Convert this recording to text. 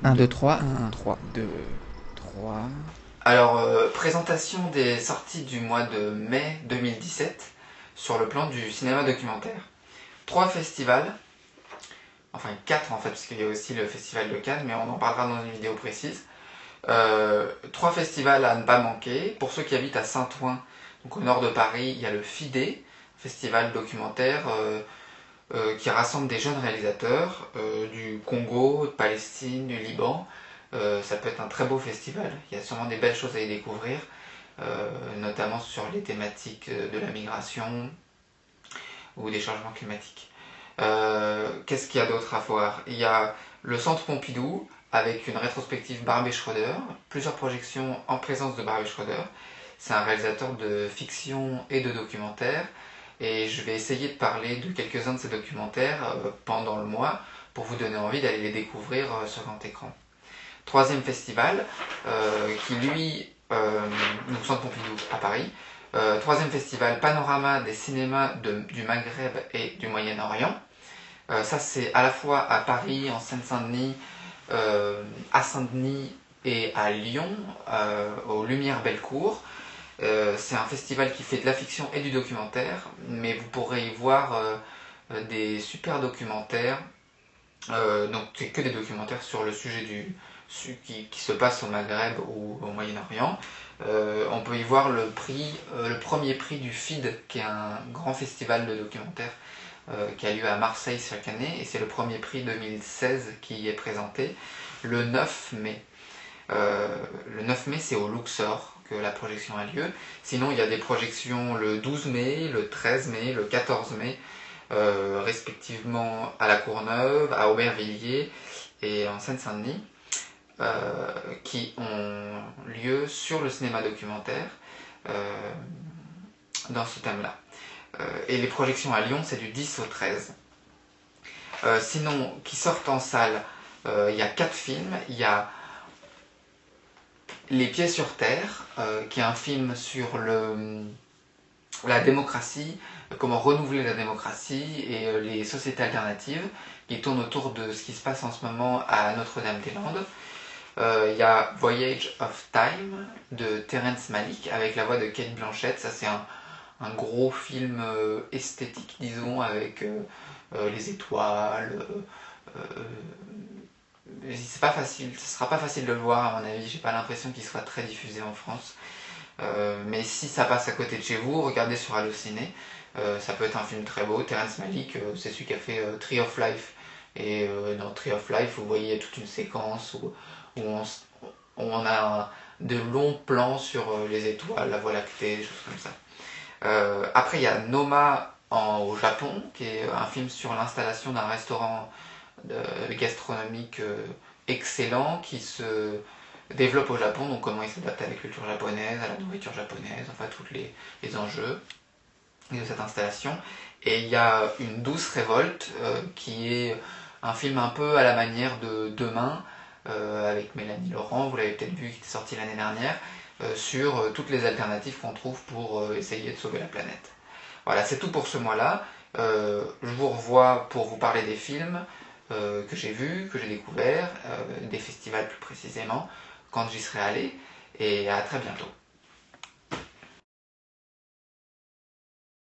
1, 2, 3, 1, 3, 2, 3. Alors, présentation des sorties du mois de mai 2017 sur le plan du cinéma documentaire. Trois festivals, enfin quatre en fait, parce qu'il y a aussi le festival de Cannes, mais on en parlera dans une vidéo précise. Trois festivals à ne pas manquer. Pour ceux qui habitent à Saint-Ouen, donc au nord de Paris, il y a le FIDE, festival documentaire qui rassemble des jeunes réalisateurs du Congo, de Palestine, du Liban. Ça peut être un très beau festival. Il y a sûrement des belles choses à y découvrir, notamment sur les thématiques de la migration ou des changements climatiques. Qu'est-ce qu'il y a d'autre à voir? Il y a le Centre Pompidou avec une rétrospective Barbet Schroeder, plusieurs projections en présence de Barbet Schroeder. C'est un réalisateur de fiction et de documentaire et je vais essayer de parler de quelques-uns de ces documentaires pendant le mois pour vous donner envie d'aller les découvrir sur grand écran. Troisième festival, qui lui, donc Centre Pompidou à Paris. Troisième festival, Panorama des cinémas du Maghreb et du Moyen-Orient. Ça, c'est à la fois à Paris, en Seine-Saint-Denis, à Saint-Denis et à Lyon, aux Lumières Bellecour. C'est un festival qui fait de la fiction et du documentaire, mais vous pourrez y voir des super documentaires. Donc, c'est que des documentaires sur le sujet qui se passe au Maghreb ou au Moyen-Orient. On peut y voir le premier prix du FID, qui est un grand festival de documentaires qui a lieu à Marseille chaque année, et c'est le premier prix 2016 qui y est présenté le 9 mai. Le 9 mai, c'est au Luxor que la projection a lieu. Sinon, il y a des projections le 12 mai, le 13 mai, le 14 mai, respectivement à La Courneuve, à Aubervilliers et en Seine-Saint-Denis, qui ont lieu sur le cinéma documentaire dans ce thème-là. Et les projections à Lyon, c'est du 10 au 13. Sinon, qui sortent en salle, il y a 4 films. Il y a Les Pieds sur Terre, qui est un film sur la démocratie, comment renouveler la démocratie et les sociétés alternatives, qui tourne autour de ce qui se passe en ce moment à Notre-Dame-des-Landes. Il y a Voyage of Time de Terrence Malick avec la voix de Kate Blanchett. Ça, c'est un gros film esthétique, disons, avec les étoiles. C'est pas facile, ce sera pas facile de le voir à mon avis. J'ai pas l'impression qu'il soit très diffusé en France. Mais si ça passe à côté de chez vous, regardez sur Allociné. Ça peut être un film très beau. Terrence Malick, c'est celui qui a fait Tree of Life. Et dans Tree of Life, vous voyez toute une séquence où on a de longs plans sur les étoiles, la Voie lactée, des choses comme ça. Après, il y a Noma au Japon, qui est un film sur l'installation d'un restaurant gastronomique excellent qui se développe au Japon, donc comment il s'adapte à la culture japonaise, à la nourriture japonaise, enfin tous les enjeux de cette installation. Et il y a Une douce révolte, qui est un film un peu à la manière de Demain, avec Mélanie Laurent, vous l'avez peut-être vu, qui est sorti l'année dernière, sur toutes les alternatives qu'on trouve pour essayer de sauver la planète. Voilà, c'est tout pour ce mois-là. Je vous revois pour vous parler des films que j'ai vus, que j'ai découverts, des festivals plus précisément, quand j'y serai allé, et à très bientôt.